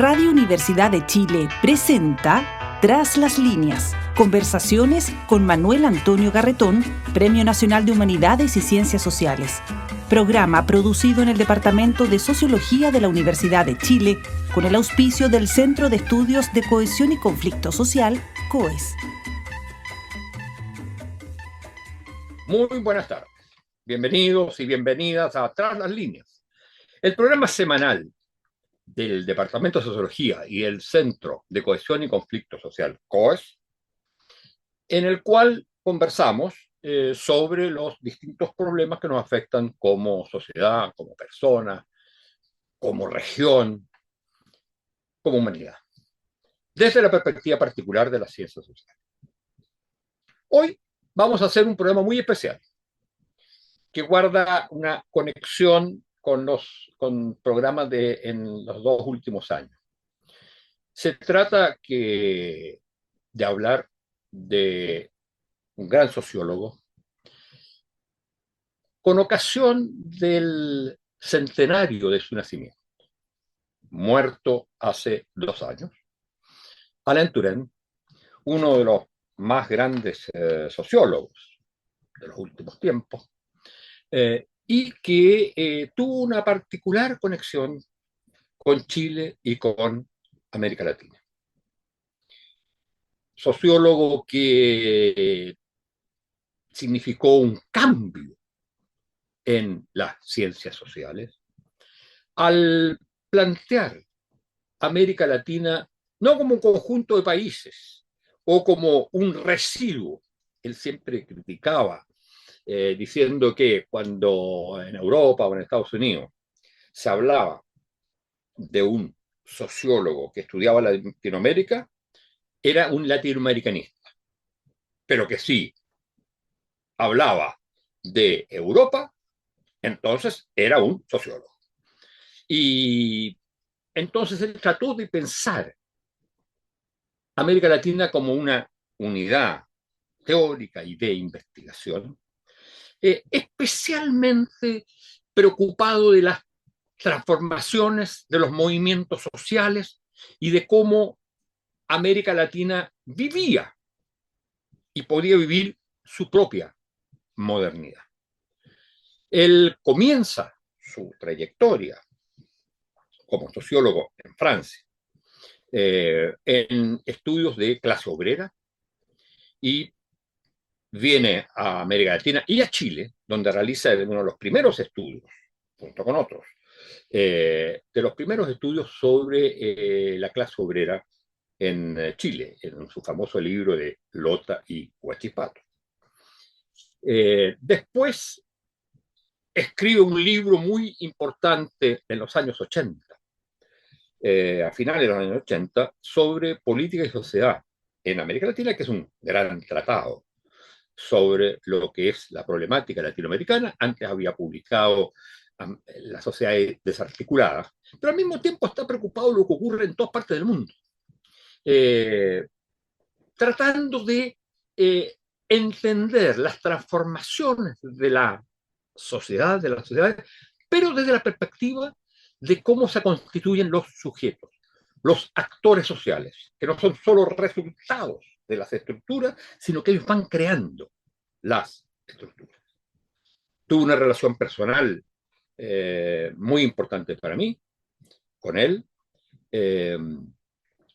Radio Universidad de Chile presenta Tras las líneas, conversaciones con Manuel Antonio Garretón, Premio Nacional de Humanidades y Ciencias Sociales. Programa producido en el Departamento de Sociología de la Universidad de Chile con el auspicio del Centro de Estudios de Cohesión y Conflicto Social, COES. Muy buenas tardes. Bienvenidos y bienvenidas a Tras las líneas, el programa semanal del Departamento de Sociología y el Centro de Cohesión y Conflicto Social, COES, en el cual conversamos sobre los distintos problemas que nos afectan como sociedad, como persona, como región, como humanidad, desde la perspectiva particular de las ciencias sociales. Hoy vamos a hacer un programa muy especial que guarda una conexión con programas en los 2 últimos años. Se trata de hablar de un gran sociólogo con ocasión del centenario de su nacimiento, muerto hace 2 años, Alain Touraine, uno de los más grandes sociólogos de los últimos tiempos, y que tuvo una particular conexión con Chile y con América Latina. Sociólogo que significó un cambio en las ciencias sociales al plantear América Latina no como un conjunto de países o como un residuo. Él siempre criticaba diciendo que cuando en Europa o en Estados Unidos se hablaba de un sociólogo que estudiaba Latinoamérica, era un latinoamericanista, pero que sí hablaba de Europa, entonces era un sociólogo. Y entonces él trató de pensar América Latina como una unidad teórica y de investigación, especialmente preocupado de las transformaciones de los movimientos sociales y de cómo América Latina vivía y podía vivir su propia modernidad. Él comienza su trayectoria como sociólogo en Francia, en estudios de clase obrera, y viene a América Latina y a Chile, donde realiza uno de los primeros estudios, junto con otros, de los primeros estudios sobre la clase obrera en Chile, en su famoso libro de Lota y Huachipato. Después escribe un libro muy importante en los años 80, a finales de los años 80, sobre política y sociedad en América Latina, que es un gran tratado sobre lo que es la problemática latinoamericana. Antes había publicado La sociedad desarticulada, pero al mismo tiempo está preocupado de lo que ocurre en todas partes del mundo, tratando de entender las transformaciones de la sociedad, de las sociedades, pero desde la perspectiva de cómo se constituyen los sujetos, los actores sociales, que no son solo resultados de las estructuras, sino que ellos van creando las estructuras. Tuve una relación personal muy importante para mí con él,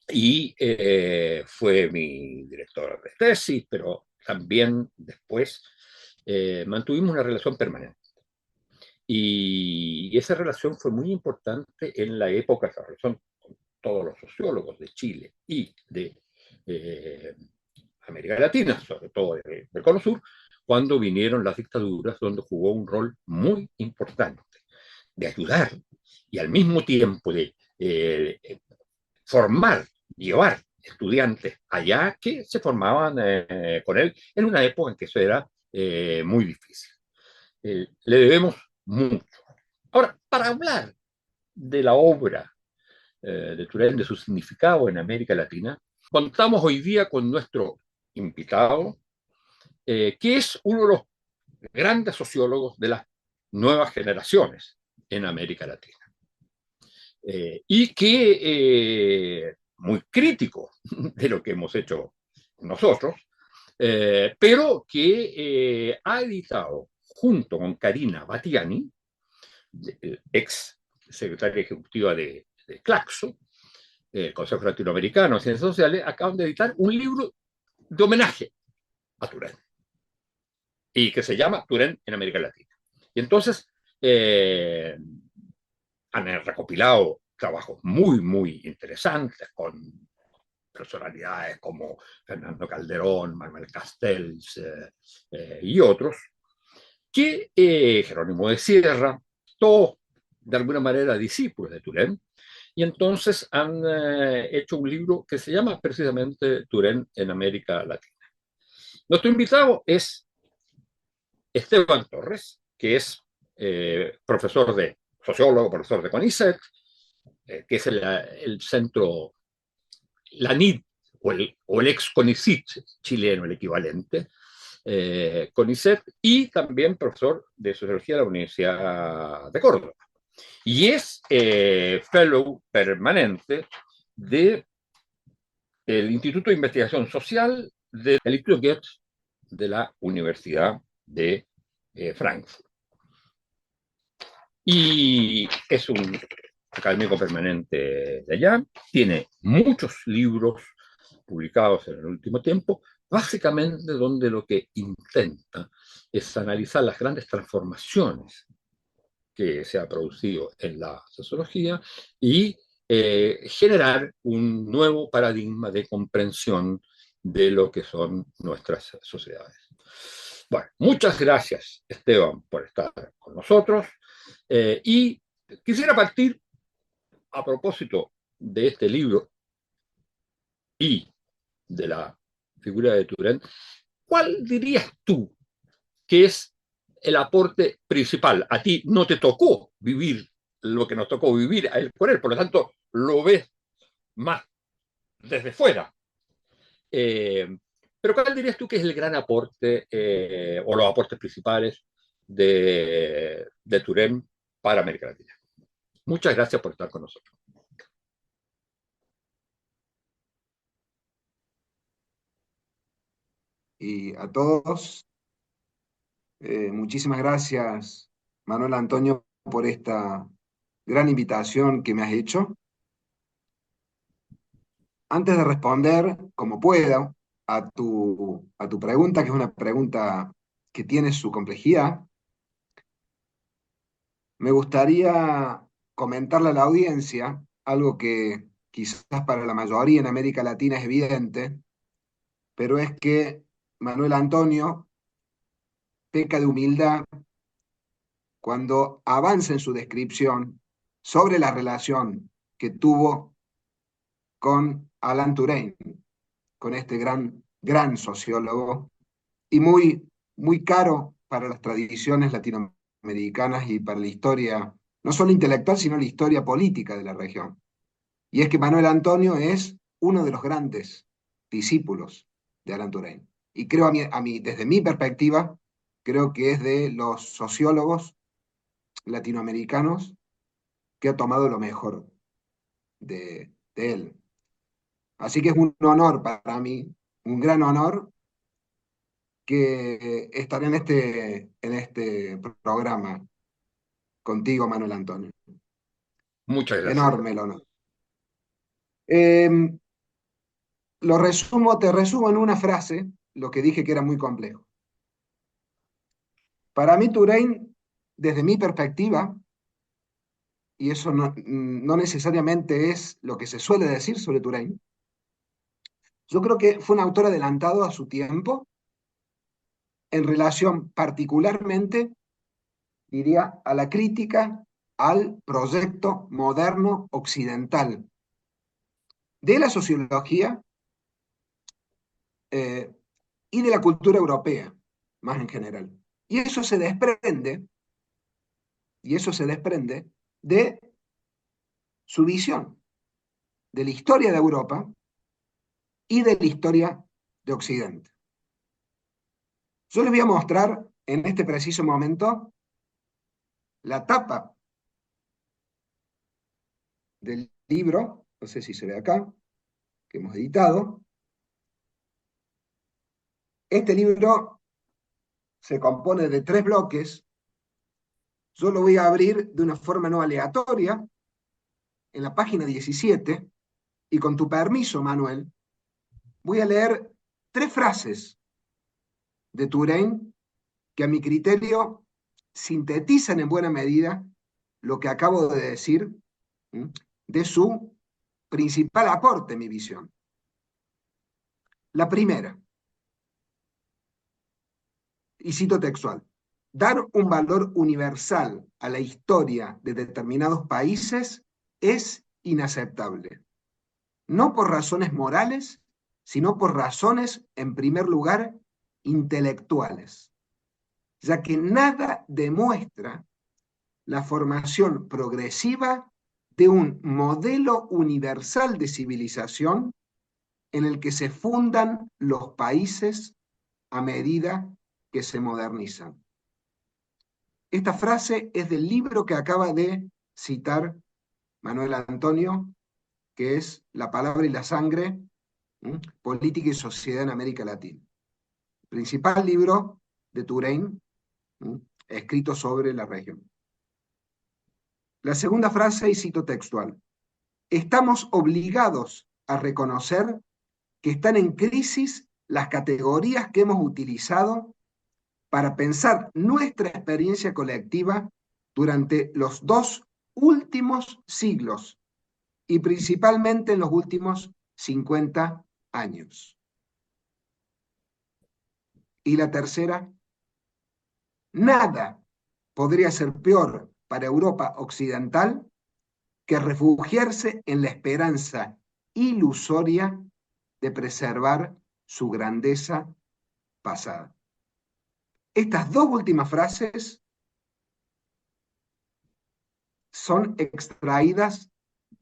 y fue mi director de tesis, pero también después mantuvimos una relación permanente. Y esa relación fue muy importante en la época, esa relación con todos los sociólogos de Chile y de América Latina, sobre todo del Cono Sur, cuando vinieron las dictaduras, donde jugó un rol muy importante de ayudar y al mismo tiempo de formar, llevar estudiantes allá que se formaban con él en una época en que eso era muy difícil. Le debemos mucho. Ahora, para hablar de la obra de Touraine, de su significado en América Latina, contamos hoy día con nuestro invitado, que es uno de los grandes sociólogos de las nuevas generaciones en América Latina. y que muy crítico de lo que hemos hecho nosotros, pero que ha editado junto con Karina Battiani, ex secretaria ejecutiva de Claxo, el Consejo Latinoamericano de Ciencias Sociales, acaban de editar un libro de homenaje a Turén, y que se llama Turén en América Latina. Y entonces han recopilado trabajos muy, muy interesantes con personalidades como Fernando Calderón, Manuel Castells y otros, que Jerónimo de Sierra, todos de alguna manera discípulos de Turén, y entonces han hecho un libro que se llama precisamente Turén en América Latina. Nuestro invitado es Esteban Torres, que es profesor de sociólogo, profesor de CONICET, que es el centro, la NID, o el ex CONICIT chileno, el equivalente, CONICET, y también profesor de sociología de la Universidad de Córdoba. Y es fellow permanente del Instituto de Investigación Social del Instituto Goethe de la Universidad de Frankfurt. Y es un académico permanente de allá, tiene muchos libros publicados en el último tiempo, básicamente donde lo que intenta es analizar las grandes transformaciones que se ha producido en la sociología y generar un nuevo paradigma de comprensión de lo que son nuestras sociedades. Bueno, muchas gracias, Esteban, por estar con nosotros. Y quisiera partir, a propósito de este libro y de la figura de Turén, ¿cuál dirías tú que es el aporte principal? A ti no te tocó vivir lo que nos tocó vivir a él por él, por lo tanto lo ves más desde fuera. Pero ¿cuál dirías tú que es el gran aporte o los aportes principales de Turén para América Latina? Muchas gracias por estar con nosotros. Y a todos, muchísimas gracias, Manuel Antonio, por esta gran invitación que me has hecho. Antes de responder, como pueda, a tu pregunta, que es una pregunta que tiene su complejidad, me gustaría comentarle a la audiencia algo que quizás para la mayoría en América Latina es evidente, pero es que Manuel Antonio peca de humildad cuando avanza en su descripción sobre la relación que tuvo con Alan Turing, con este gran sociólogo, y muy caro para las tradiciones latinoamericanas y para la historia, no solo intelectual, sino la historia política de la región. Y es que Manuel Antonio es uno de los grandes discípulos de Alan Turing. Y creo desde mi perspectiva, creo que es de los sociólogos latinoamericanos que ha tomado lo mejor de él. Así que es un honor para mí, un gran honor, que estar en este programa contigo, Manuel Antonio. Muchas gracias. Enorme el honor. Te resumo en una frase lo que dije que era muy complejo. Para mí, Touraine, desde mi perspectiva, y eso no necesariamente es lo que se suele decir sobre Touraine, yo creo que fue un autor adelantado a su tiempo en relación particularmente, diría, a la crítica al proyecto moderno occidental de la sociología y de la cultura europea, más en general. Y eso se desprende de su visión de la historia de Europa y de la historia de Occidente. Yo les voy a mostrar en este preciso momento la tapa del libro, no sé si se ve acá, que hemos editado. Este libro se compone de 3 bloques. Yo lo voy a abrir de una forma no aleatoria, en la página 17, y con tu permiso, Manuel, voy a leer 3 frases de Touraine que a mi criterio sintetizan en buena medida lo que acabo de decir, de su principal aporte en mi visión. La primera, y cito textual: dar un valor universal a la historia de determinados países es inaceptable, no por razones morales, sino por razones, en primer lugar, intelectuales, ya que nada demuestra la formación progresiva de un modelo universal de civilización en el que se fundan los países a medida que se modernizan. Esta frase es del libro que acaba de citar Manuel Antonio, que es La palabra y la sangre, política y sociedad en América Latina. Principal libro de Touraine, escrito sobre la región. La segunda frase, y cito textual: estamos obligados a reconocer que están en crisis las categorías que hemos utilizado para pensar nuestra experiencia colectiva durante los 2 últimos siglos y principalmente en los últimos 50 años. Y la tercera: nada podría ser peor para Europa occidental que refugiarse en la esperanza ilusoria de preservar su grandeza pasada. Estas 2 últimas frases son extraídas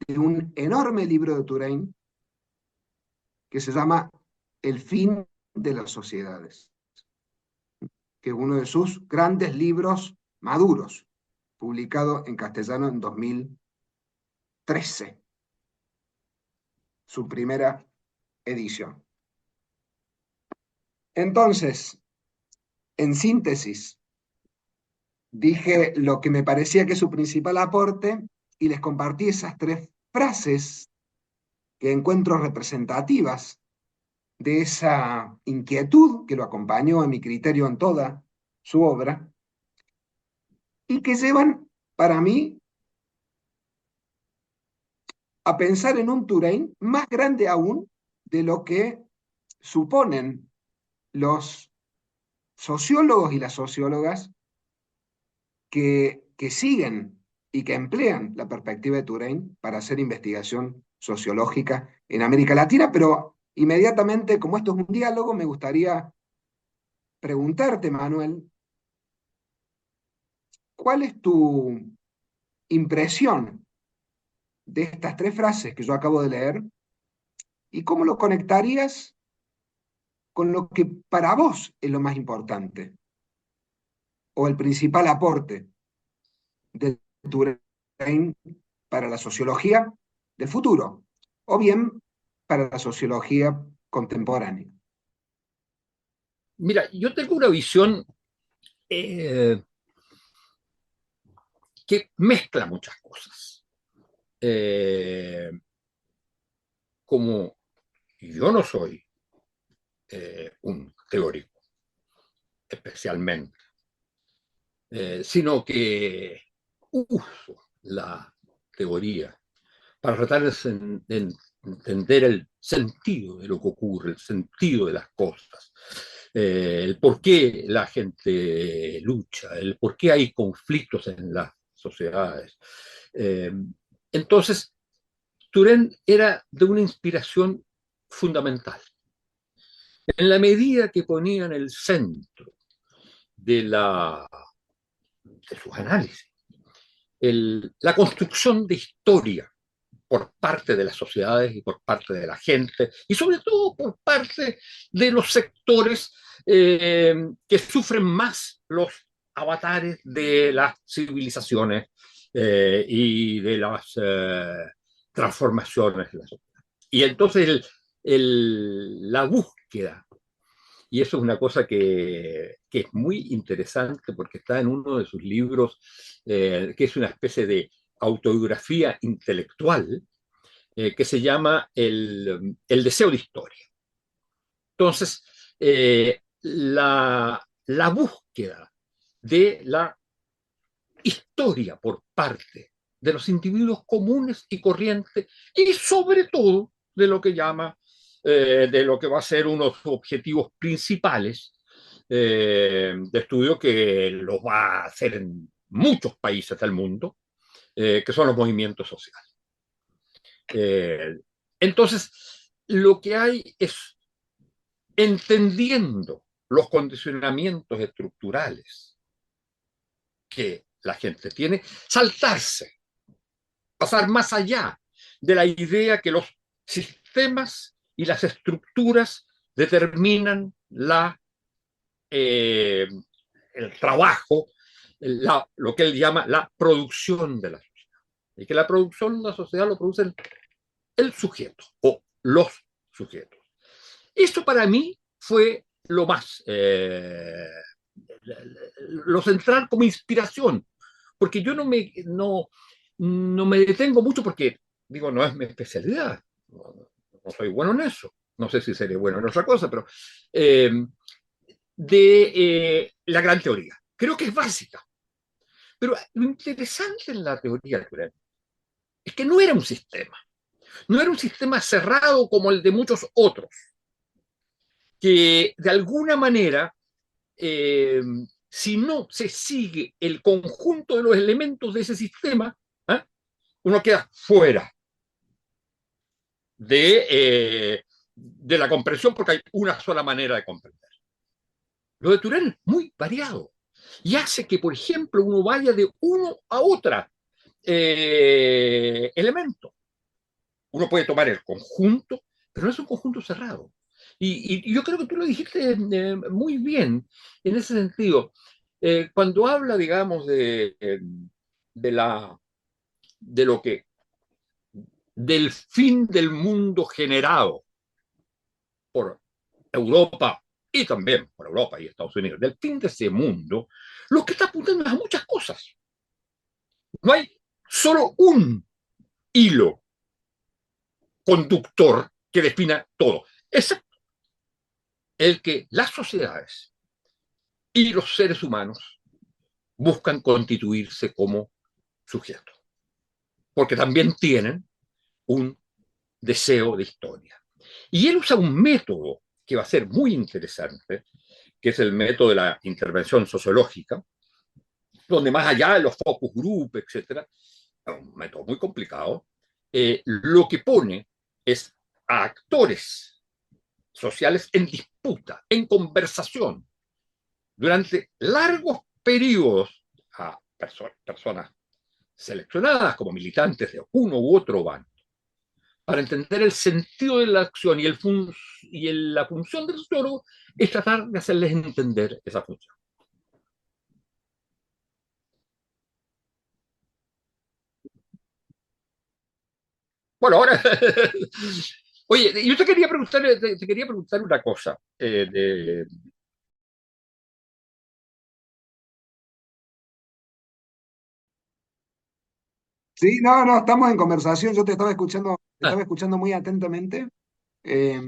de un enorme libro de Touraine que se llama El fin de las sociedades, que es uno de sus grandes libros maduros, publicado en castellano en 2013, su primera edición. Entonces, en síntesis, dije lo que me parecía que es su principal aporte y les compartí esas 3 frases que encuentro representativas de esa inquietud que lo acompañó a mi criterio en toda su obra y que llevan, para mí, a pensar en un Touraine más grande aún de lo que suponen los sociólogos y las sociólogas que siguen y que emplean la perspectiva de Touraine para hacer investigación sociológica en América Latina, pero inmediatamente, como esto es un diálogo, me gustaría preguntarte, Manuel, ¿cuál es tu impresión de estas 3 frases que yo acabo de leer y cómo lo conectarías con lo que para vos es lo más importante o el principal aporte de Touraine para la sociología del futuro, o bien para la sociología contemporánea? Mira, yo tengo una visión que mezcla muchas cosas. Como yo no soy un teórico, especialmente, sino que uso la teoría para tratar de entender el sentido de lo que ocurre, el sentido de las cosas, el por qué la gente lucha, el por qué hay conflictos en las sociedades. Entonces, Touraine era de una inspiración fundamental. En la medida que ponía en el centro de sus análisis la construcción de historia por parte de las sociedades y por parte de la gente, y sobre todo por parte de los sectores que sufren más los avatares de las civilizaciones y de las transformaciones de la sociedad. Y entonces la búsqueda, y eso es una cosa que es muy interesante porque está en uno de sus libros, que es una especie de autobiografía intelectual, que se llama el deseo de historia. Entonces, la búsqueda de la historia por parte de los individuos comunes y corrientes y sobre todo de lo que llama, de lo que va a ser uno de sus objetivos principales de estudio, que los va a hacer en muchos países del mundo, que son los movimientos sociales. Entonces, lo que hay es, entendiendo los condicionamientos estructurales que la gente tiene, saltarse, pasar más allá de la idea que los sistemas y las estructuras determinan el trabajo, lo que él llama la producción de la sociedad. Y que la producción de la sociedad lo produce el sujeto o los sujetos. Esto para mí fue lo más, lo central como inspiración, porque yo no me detengo mucho porque, digo, no es mi especialidad, no soy bueno en eso, no sé si seré bueno en otra cosa, pero la gran teoría. Creo que es básica. Pero lo interesante en la teoría de Turén es que no era un sistema. No era un sistema cerrado como el de muchos otros, que de alguna manera, si no se sigue el conjunto de los elementos de ese sistema, ¿eh? Uno queda fuera de la comprensión porque hay una sola manera de comprender. Lo de Turén es muy variado y hace que, por ejemplo, uno vaya de uno a otra elemento. Uno puede tomar el conjunto, pero no es un conjunto cerrado. Y yo creo que tú lo dijiste muy bien en ese sentido. Cuando habla, digamos, de lo que, del fin del mundo generado por Europa y también por Europa y Estados Unidos, del fin de ese mundo, lo que está apuntando es a muchas cosas. No hay solo un hilo conductor que defina todo, excepto el que las sociedades y los seres humanos buscan constituirse como sujetos, porque también tienen un deseo de historia. Y él usa un método que va a ser muy interesante, que es el método de la intervención sociológica, donde más allá de los focus group, etcétera, es un método muy complicado, lo que pone es a actores sociales en disputa, en conversación, durante largos periodos, a personas seleccionadas como militantes de uno u otro bando, para entender el sentido de la acción y la función del sociólogo es tratar de hacerles entender esa función. Bueno, ahora, oye, yo te quería preguntar una cosa. Sí, no, no, estamos en conversación. Yo te Ah, estaba escuchando muy atentamente. eh,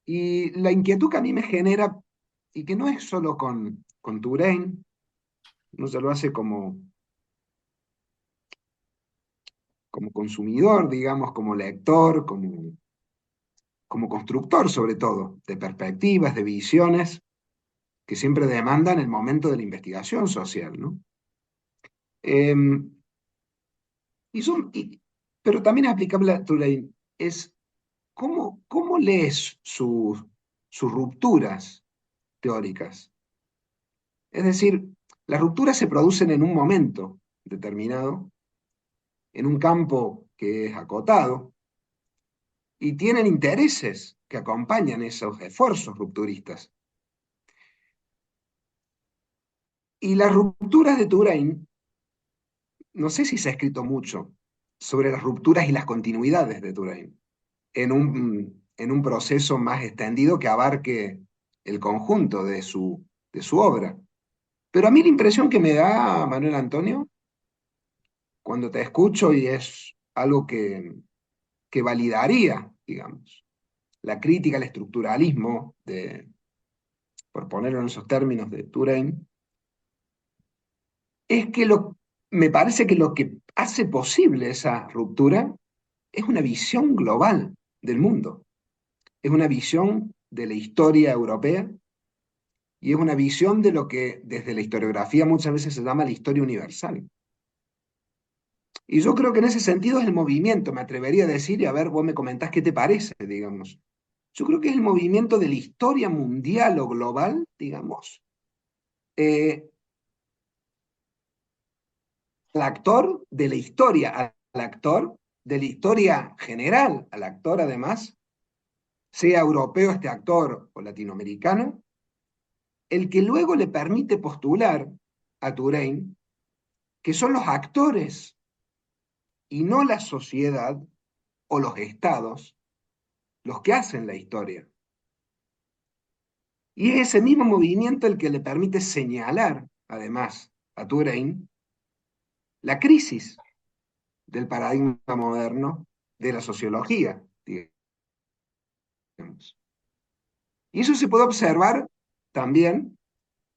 y la inquietud que a mí me genera, y que no es solo con Touraine, no se lo hace como consumidor, digamos, como lector, como constructor sobre todo, de perspectivas, de visiones, que siempre demandan el momento de la investigación social, ¿no? Em, y son, y- pero también es aplicable a Touraine, es cómo lees sus rupturas teóricas. Es decir, las rupturas se producen en un momento determinado, en un campo que es acotado, y tienen intereses que acompañan esos esfuerzos rupturistas. Y las rupturas de Touraine, no sé si se ha escrito mucho, sobre las rupturas y las continuidades de Touraine, en un proceso más extendido que abarque el conjunto de su obra. Pero a mí la impresión que me da, Manuel Antonio, cuando te escucho, y es algo que validaría, digamos, la crítica al estructuralismo, por ponerlo en esos términos, de Touraine, es que me parece que lo que hace posible esa ruptura es una visión global del mundo, es una visión de la historia europea y es una visión de lo que desde la historiografía muchas veces se llama la historia universal. Y yo creo que en ese sentido es el movimiento, me atrevería a decir, y a ver, vos me comentás qué te parece, digamos. Yo creo que es el movimiento de la historia mundial o global, digamos, eh, al actor de la historia, al actor de la historia general, al actor además, sea europeo este actor o latinoamericano, el que luego le permite postular a Touraine que son los actores y no la sociedad o los estados los que hacen la historia. Y es ese mismo movimiento el que le permite señalar, además, a Touraine, la crisis del paradigma moderno de la sociología, digamos. Y eso se puede observar también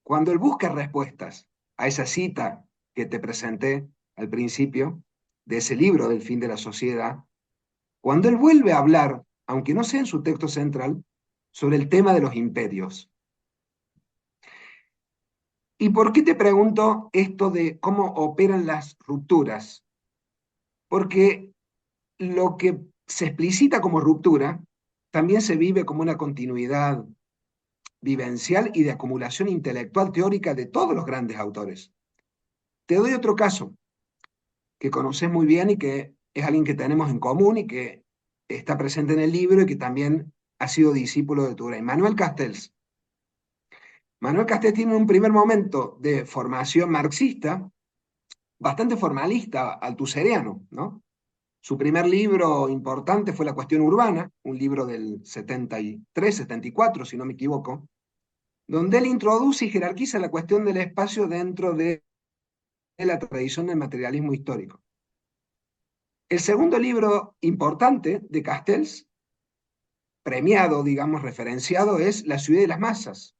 cuando él busca respuestas a esa cita que te presenté al principio, de ese libro del fin de la sociedad, cuando él vuelve a hablar, aunque no sea en su texto central, sobre el tema de los imperios. ¿Y por qué te pregunto esto de cómo operan las rupturas? Porque lo que se explicita como ruptura también se vive como una continuidad vivencial y de acumulación intelectual teórica de todos los grandes autores. Te doy otro caso que conoces muy bien y que es alguien que tenemos en común y que está presente en el libro y que también ha sido discípulo de Touraine, Manuel Castells. Manuel Castells tiene un primer momento de formación marxista, bastante formalista, altuseriano, ¿no? Su primer libro importante fue La cuestión urbana, un libro del 73, 74, si no me equivoco, donde él introduce y jerarquiza la cuestión del espacio dentro de la tradición del materialismo histórico. El segundo libro importante de Castells, premiado, digamos, referenciado, es La ciudad de las masas,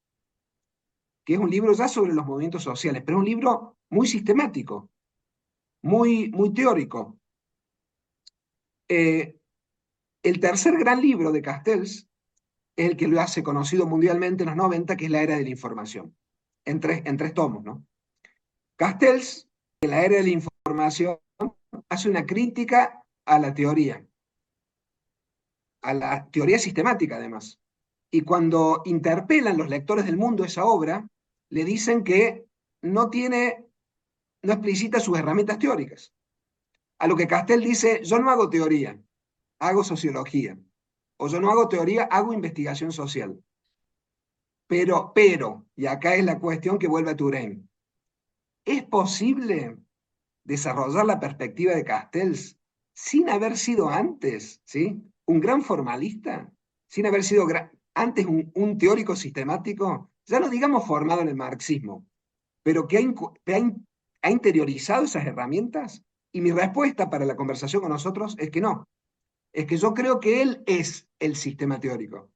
que es un libro ya sobre los movimientos sociales, pero es un libro muy sistemático, muy teórico. El tercer gran libro de Castells es el que lo hace conocido mundialmente en los 90, que es La era de la información, en tres tomos, ¿no? Castells, en La era de la información, hace una crítica a la teoría sistemática además. Y cuando interpelan los lectores del mundo esa obra, le dicen que no explicita sus herramientas teóricas. A lo que Castells dice, yo no hago teoría, hago sociología. O yo no hago teoría, hago investigación social. Pero, y acá es la cuestión que vuelve a Touraine, ¿es posible desarrollar la perspectiva de Castells sin haber sido antes, ¿sí?, un gran formalista, sin haber sido antes un teórico sistemático, ya no digamos formado en el marxismo, pero que ha interiorizado esas herramientas? Y mi respuesta para la conversación con nosotros es que no. Es que yo creo que él es el sistema teórico.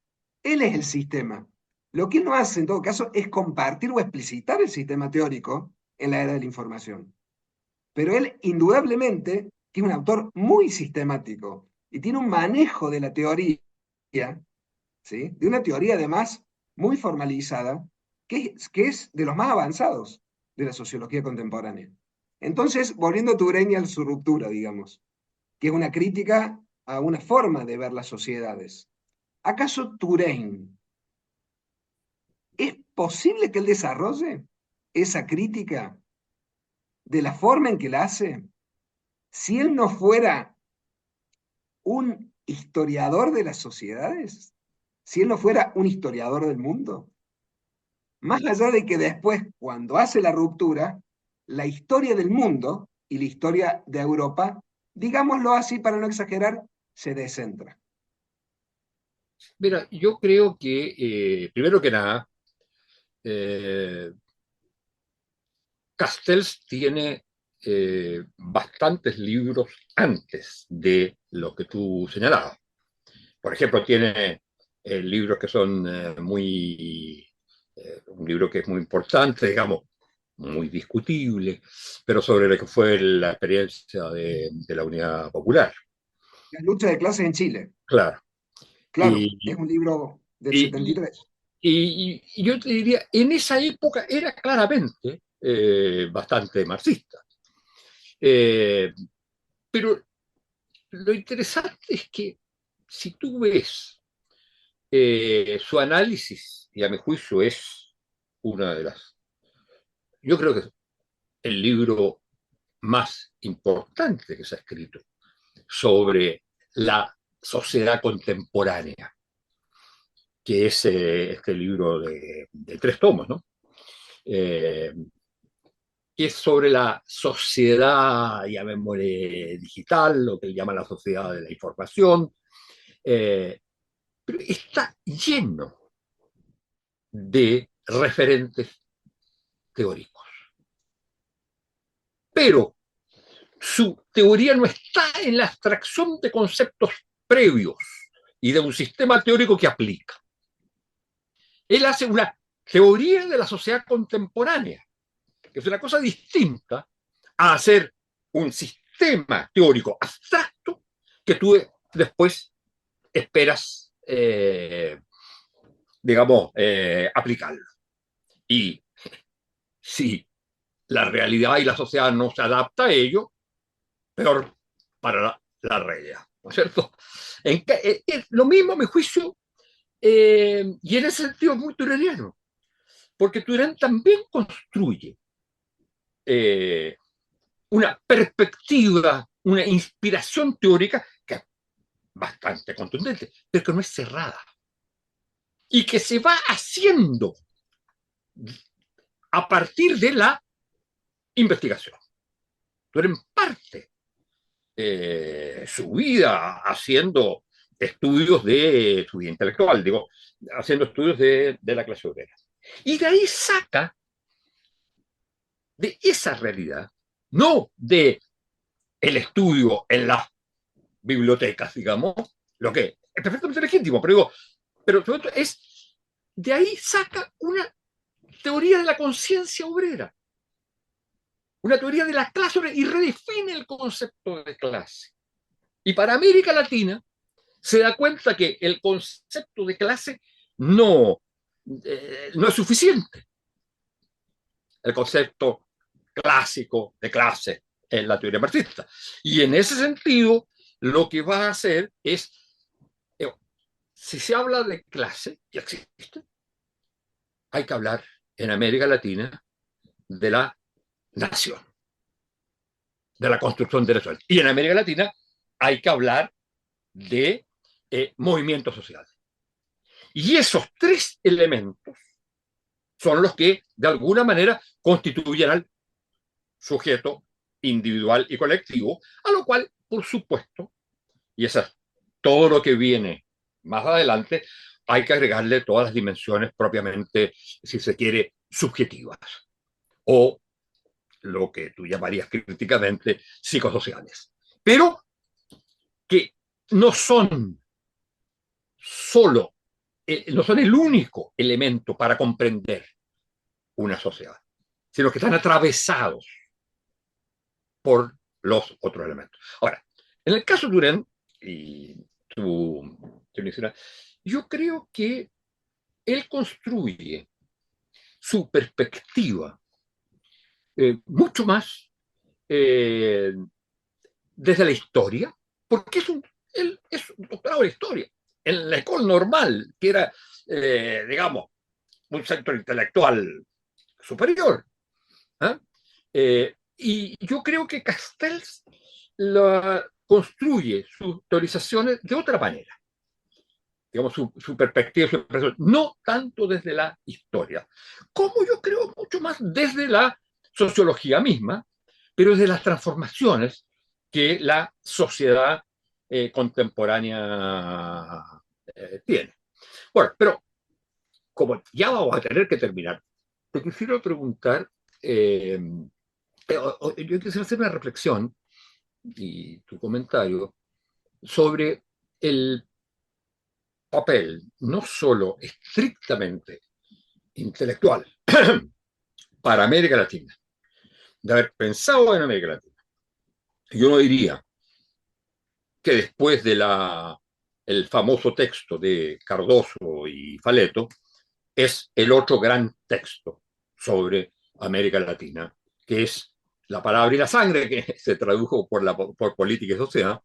Él es el sistema. Lo que él no hace, en todo caso, es compartir o explicitar el sistema teórico en la era de la información. Pero él, indudablemente, que es un autor muy sistemático y tiene un manejo de la teoría, ¿sí?, de una teoría además muy formalizada, que es de los más avanzados de la sociología contemporánea. Entonces, volviendo a Touraine y a su ruptura, digamos, que es una crítica a una forma de ver las sociedades. ¿Acaso Touraine es posible que él desarrolle esa crítica de la forma en que la hace si él no fuera un historiador de las sociedades? Si él no fuera un historiador del mundo. Más allá de que después, cuando hace la ruptura, la historia del mundo y la historia de Europa digámoslo así para no exagerar, se descentra. Mira, yo creo que, primero que nada, eh, Castells tiene bastantes libros antes de lo que tú señalabas. Por ejemplo, tiene libros que son un libro que es muy importante, digamos, muy discutible, pero sobre lo que fue la experiencia de la Unidad Popular. La lucha de clases en Chile, Claro. claro, es Y, un libro del y, 73. y yo te diría, en esa época era claramente bastante marxista. Eh, pero lo interesante es que si tú ves su análisis, y a mi juicio es una de las, yo creo que es el libro más importante que se ha escrito sobre la sociedad contemporánea, que es este libro de 3 tomos, ¿no? Eh, que es sobre la sociedad, llamémosle digital, lo que él llama la sociedad de la información, pero está lleno de referentes teóricos. Pero su teoría no está en la abstracción de conceptos previos y de un sistema teórico que aplica. Él hace una teoría de la sociedad contemporánea, que es una cosa distinta a hacer un sistema teórico abstracto que tú después esperas, digamos, aplicarlo. Y si la realidad y la sociedad no se adapta a ello, peor para la realidad, ¿no es cierto? Lo mismo, a mi juicio, y en ese sentido es muy tureniano, porque Turán también construye eh, una perspectiva, una inspiración teórica que es bastante contundente, pero que no es cerrada y que se va haciendo a partir de la investigación. Pero en parte su vida haciendo estudios de su vida intelectual, digo, haciendo estudios de la clase obrera. Y de ahí saca de esa realidad, no de el estudio en las bibliotecas, digamos, lo que es perfectamente legítimo, pero digo, pero sobre todo es, de ahí saca una teoría de la conciencia obrera, una teoría de la clase obrera y redefine el concepto de clase. Y para América Latina se da cuenta que el concepto de clase no es suficiente. El concepto clásico de clase en la teoría marxista. Y en ese sentido, lo que va a hacer es, si se habla de clase, ya existe, hay que hablar en América Latina de la nación, de la construcción de naciones. Y en América Latina hay que hablar de movimientos sociales. Y esos 3 elementos son los que, de alguna manera, constituyen al sujeto individual y colectivo, a lo cual, por supuesto, y eso es todo lo que viene más adelante, hay que agregarle todas las dimensiones propiamente, si se quiere, subjetivas, o lo que tú llamarías críticamente psicosociales, pero que no son solo, no son el único elemento para comprender una sociedad, sino que están atravesados por los otros elementos. Ahora, en el caso de Durán, y tú mencionas, yo creo que él construye su perspectiva mucho más eh, desde la historia, porque él es un doctorado en historia, en la escuela normal, que era, digamos, un sector intelectual superior. ¿Eh? Y yo creo que Castells construye sus teorizaciones de otra manera, digamos, su perspectiva, su expresión, no tanto desde la historia, como yo creo mucho más desde la sociología misma, pero desde las transformaciones que la sociedad contemporánea tiene. Bueno, pero como ya vamos a tener que terminar, te quisiera preguntar, yo quisiera hacer una reflexión y tu comentario sobre el papel, no solo estrictamente intelectual, para América Latina, de haber pensado en América Latina. Yo no diría que después de el famoso texto de Cardoso y Faleto, es el otro gran texto sobre América Latina, que es La palabra y la sangre, que se tradujo por Política y Sociedad.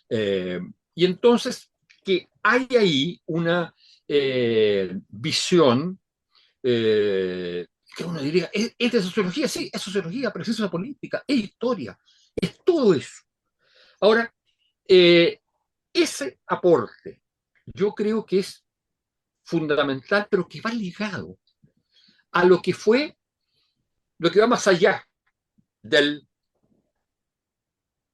Y entonces, que hay ahí una visión que uno diría, ¿es de sociología? Sí, es sociología, pero es eso política, es historia, es todo eso. Ahora, ese aporte yo creo que es fundamental, pero que va ligado a lo que va más allá del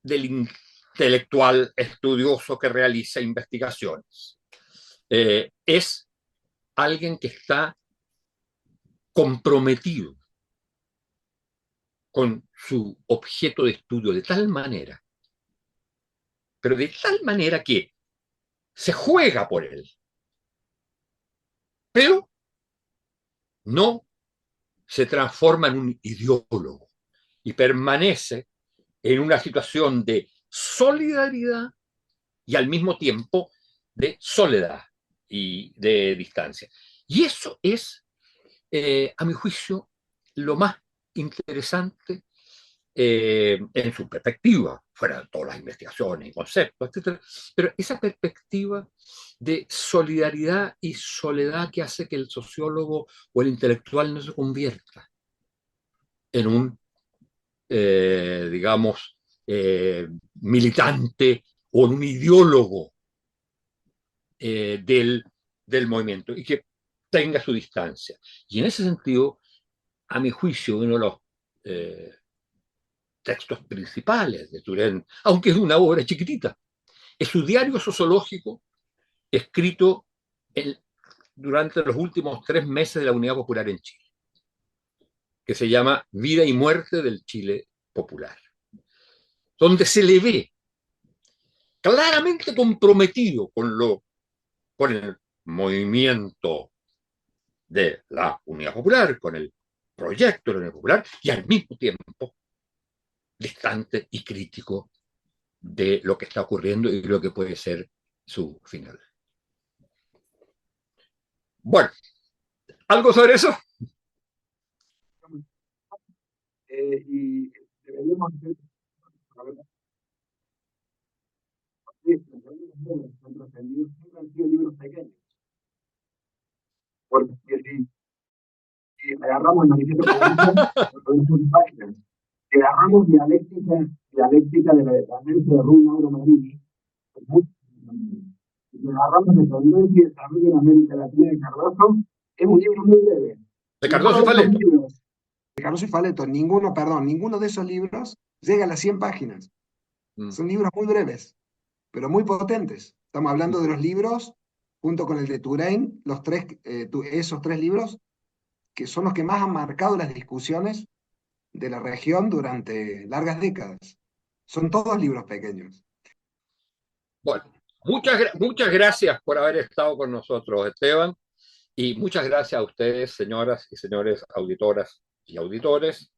intelectual estudioso que realiza investigaciones. Es alguien que está comprometido con su objeto de estudio de tal manera, pero de tal manera que se juega por él, pero no se transforma en un ideólogo y permanece en una situación de solidaridad y al mismo tiempo de soledad y de distancia. Y eso es, a mi juicio, lo más interesante en su perspectiva, fuera de todas las investigaciones y conceptos, etc. Pero esa perspectiva de solidaridad y soledad que hace que el sociólogo o el intelectual no se convierta en un, digamos, militante o en un ideólogo del movimiento y que tenga su distancia. Y en ese sentido, a mi juicio, uno de los textos principales de Turén, aunque es una obra chiquitita, es su diario sociológico escrito durante los últimos 3 meses de la Unidad Popular en Chile, que se llama Vida y Muerte del Chile Popular, donde se le ve claramente comprometido con el movimiento de la Unidad Popular, con el proyecto de la Unidad Popular, y al mismo tiempo distante y crítico de lo que está ocurriendo y lo que puede ser su final. Bueno, ¿algo sobre eso? Y deberíamos hacer siempre han sido libros pequeños. Porque si agarramos el manifiesto de páginas, si agarramos dialéctica de la dependencia de Rui Mauro Marini, si agarramos dependencia y desarrollo en América Latina de Cardoso, es un libro muy breve. De Cardoso y Faleto. De Cardoso y Faleto, ninguno de esos libros llega a las 100 páginas. Son libros muy breves, pero muy potentes. Estamos hablando de los libros, junto con el de Turén, esos 3 libros, que son los que más han marcado las discusiones de la región durante largas décadas. Son todos libros pequeños. Bueno, muchas gracias por haber estado con nosotros, Esteban, y muchas gracias a ustedes, señoras y señores auditoras y auditores,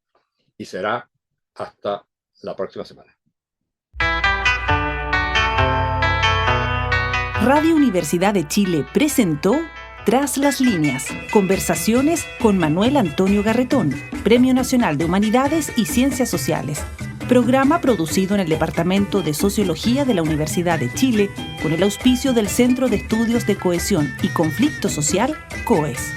y será hasta la próxima semana. Radio Universidad de Chile presentó Tras las líneas, conversaciones con Manuel Antonio Garretón, Premio Nacional de Humanidades y Ciencias Sociales. Programa producido en el Departamento de Sociología de la Universidad de Chile con el auspicio del Centro de Estudios de Cohesión y Conflicto Social, COES.